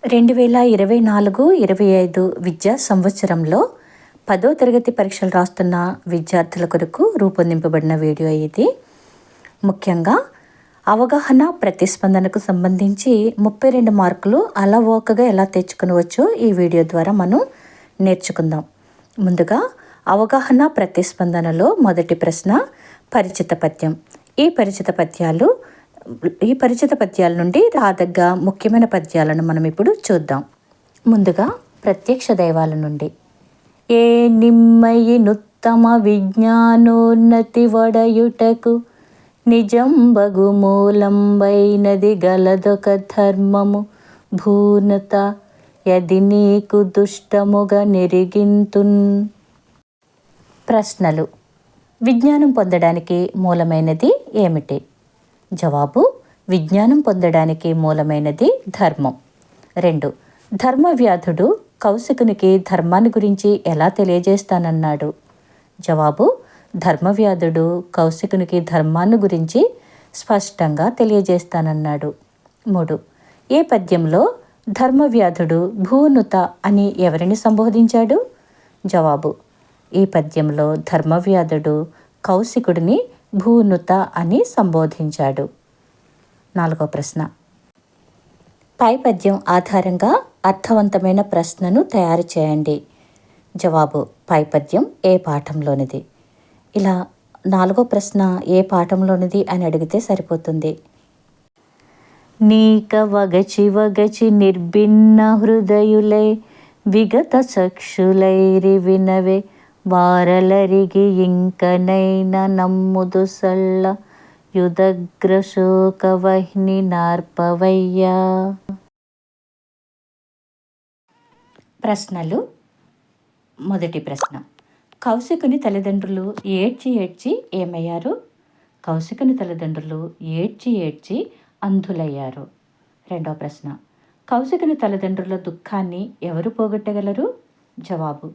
2024-25 విద్యా సంవత్సరంలో 10వ తరగతి పరీక్షలు రాస్తున్న విద్యార్థుల కొరకు రూపొందింపబడిన వీడియో ఇది. ముఖ్యంగా అవగాహన ప్రతిస్పందనకు సంబంధించి 32 మార్కులు అలవోకగా ఎలా తెచ్చుకునవచ్చో ఈ వీడియో ద్వారా మనం నేర్చుకుందాం. ముందుగా అవగాహన ప్రతిస్పందనలో మొదటి ప్రశ్న పరిచిత పద్యం. ఈ పరిచిత పద్యాల నుండి రాదగ్గ ముఖ్యమైన పద్యాలను మనం ఇప్పుడు చూద్దాం. ముందుగా ప్రత్యక్ష దైవాల నుండి. ఏ నిమ్మయినుత్తమ విజ్ఞానోన్నతి వడయుటకు నిజం బగు మూలంబైనది గలదొక ధర్మము భూనత యది నీకు దుష్టముగా నెరిగింతున్. ప్రశ్నలు. విజ్ఞానం పొందడానికి మూలమైనది ఏమిటి? జవాబు: విజ్ఞానం పొందడానికి మూలమైనది ధర్మం. 2. ధర్మవ్యాధుడు కౌశికునికి ధర్మాన్ని గురించి ఎలా తెలియజేస్తానన్నాడు? జవాబు: ధర్మవ్యాధుడు కౌశికునికి ధర్మాన్ని గురించి స్పష్టంగా తెలియజేస్తానన్నాడు. 3. ఏ పద్యంలో ధర్మవ్యాధుడు భూనుత అని ఎవరిని సంబోధించాడు? జవాబు: ఈ పద్యంలో ధర్మవ్యాధుడు కౌశికుడిని భూనుత అని సంబోధించాడు. 4వ ప్రశ్న. పై పద్యం ఆధారంగా అర్థవంతమైన ప్రశ్నను తయారు చేయండి. జవాబు: పై పద్యం ఏ పాఠంలోనిది? ఇలా 4వ ప్రశ్న ఏ పాఠంలోనిది అని అడిగితే సరిపోతుంది. నీక వగచి నిర్భిన్న హృదయులై విగత చక్షులైరి వినవే వారలరిగి ఇంకనైన నమ్ముదు సళ్ళ యుదగ్రశోక వహ్ని నార్పవయ్యా. ప్రశ్నలు. మొదటి ప్రశ్న. కౌశికుని తల్లిదండ్రులు ఏడ్చి ఏమయ్యారు? కౌశికుని తల్లిదండ్రులు ఏడ్చి అంధులయ్యారు. 2వ ప్రశ్న. కౌశికుని తల్లిదండ్రుల దుఃఖాన్ని ఎవరు పోగొట్టగలరు? జవాబు: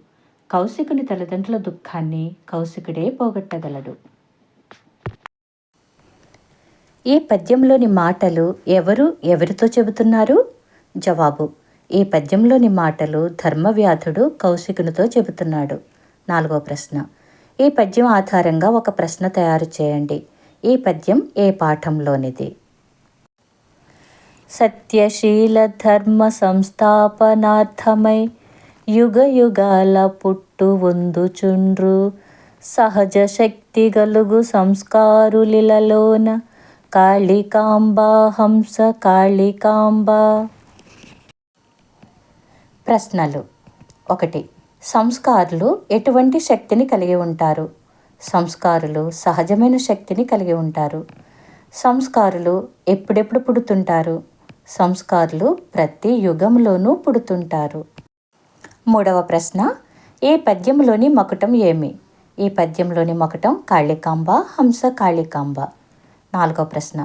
కౌశికుని తల్లిదండ్రుల దుఃఖాన్ని కౌశికుడే పోగొట్టగలడు. ఈ పద్యంలోని మాటలు ఎవరితో చెబుతున్నారు? జవాబు: ఈ పద్యంలోని మాటలు ధర్మవ్యాధుడు కౌశికునితో చెబుతున్నాడు. 4వ ప్రశ్న. ఈ పద్యం ఆధారంగా ఒక ప్రశ్న తయారు చేయండి. ఈ పద్యం ఏ పాఠంలోనిది? సత్యశీల ధర్మ సంస్థాపనార్థమై యుగాల పుట్టు వందుచుండ్రు సహజ శక్తి గలుగు సంస్కారులిలలోన కాళికాంబ హంస కాళికాంబ. ప్రశ్నలు. 1. సంస్కారులు ఎటువంటి శక్తిని కలిగి ఉంటారు? సంస్కారులు సహజమైన శక్తిని కలిగి ఉంటారు. సంస్కారులు ఎప్పుడెప్పుడు పుడుతుంటారు? సంస్కారులు ప్రతి యుగంలోనూ పుడుతుంటారు. 3వ ప్రశ్న. ఈ పద్యంలోని మకుటం ఏమి? ఈ పద్యంలోని మకుటం కాళికాంబ హంస కాళికాంబ. 4వ ప్రశ్న.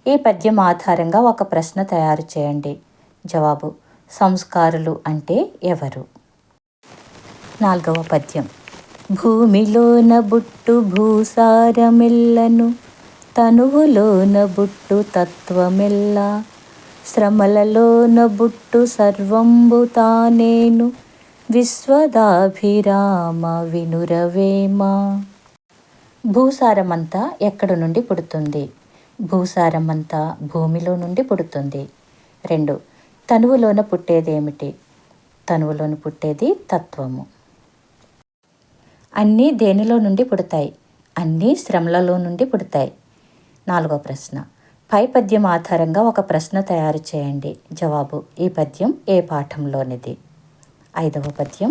ఈ పద్యం ఆధారంగా ఒక ప్రశ్న తయారు చేయండి. జవాబు: సంస్కారులు అంటే ఎవరు? 4వ పద్యం. భూమిలోన బుట్టు భూసారమెల్లను తనువులోన బుట్టు తత్వమెల్ల శ్రమలలోన బుట్టు సర్వంబు తానేను విశ్వదాభిరామ వినురవేమ. భూసారమంతా ఎక్కడి నుండి పుడుతుంది? భూసారమంతా భూమిలో నుండి పుడుతుంది. 2. తనువులోన పుట్టేదేమిటి? తనువులోన పుట్టేది తత్వము. అన్నీ దేనిలో నుండి పుడతాయి? అన్నీ శ్రమలలో నుండి పుడతాయి. 4వ ప్రశ్న. పై పద్యం ఆధారంగా ఒక ప్రశ్న తయారు చేయండి. జవాబు: ఈ పద్యం ఏ పాఠంలోనిది? 5వ పద్యం.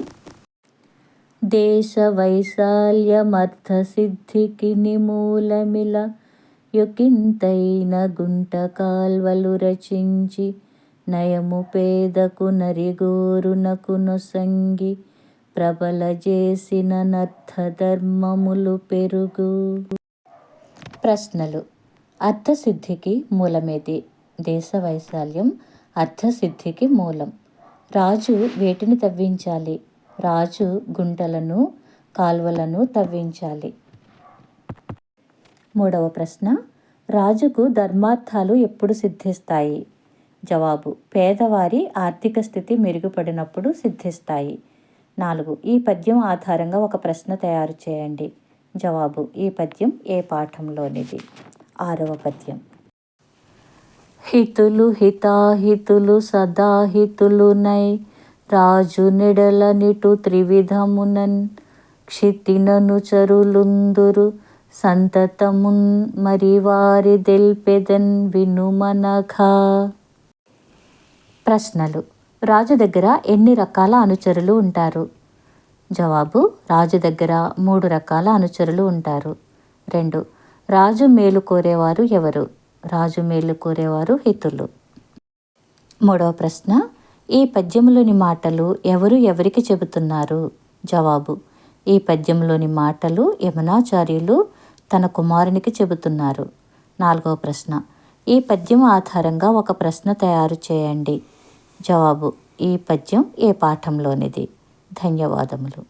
దేశ వైశాల్యమర్థ సిద్ధికి నిమూలమిల యొకింతైన గుంట కాల్వలు రచించి నయము పేదకు నరిగోరునకు నొసంగి ప్రబల చేసిన నర్థధర్మములు పెరుగు. ప్రశ్నలు. అర్థసిద్ధికి మూలమేది? దేశ వైశాల్యం అర్థసిద్ధికి మూలం. రాజు వేటిని తవ్వించాలి? రాజు గుంటలను కాల్వలను తవ్వించాలి. 3వ ప్రశ్న. రాజుకు ధర్మార్థాలు ఎప్పుడు సిద్ధిస్తాయి? జవాబు: పేదవారి ఆర్థిక స్థితి మెరుగుపడినప్పుడు సిద్ధిస్తాయి. 4. ఈ పద్యం ఆధారంగా ఒక ప్రశ్న తయారు చేయండి. జవాబు: ఈ పద్యం ఏ పాఠంలోనిది? 6వ పద్యం. హితులు హితాహితులు సదాహితులునై రాజు నెడల నిటు త్రివిధమునన్ క్షితినను చరులుందురు సంతతమున్ మరి వారి దెల్పెదన్ వినుమనఘా. ప్రశ్నలు: రాజు దగ్గర ఎన్ని రకాల అనుచరులు ఉంటారు? జవాబు: రాజు దగ్గర 3 రకాల అనుచరులు ఉంటారు. 2. రాజు మేలు కోరేవారు ఎవరు? రాజు మేలు కోరేవారు హితులు. 3వ ప్రశ్న. ఈ పద్యంలోని మాటలు ఎవరు ఎవరికి చెబుతున్నారు? జవాబు: ఈ పద్యంలోని మాటలు యమునాచార్యులు తన కుమారునికి చెబుతున్నారు. 4వ ప్రశ్న. ఈ పద్యం ఆధారంగా ఒక ప్రశ్న తయారు చేయండి. జవాబు: ఈ పద్యం ఏ పాఠంలోనిది? ధన్యవాదములు.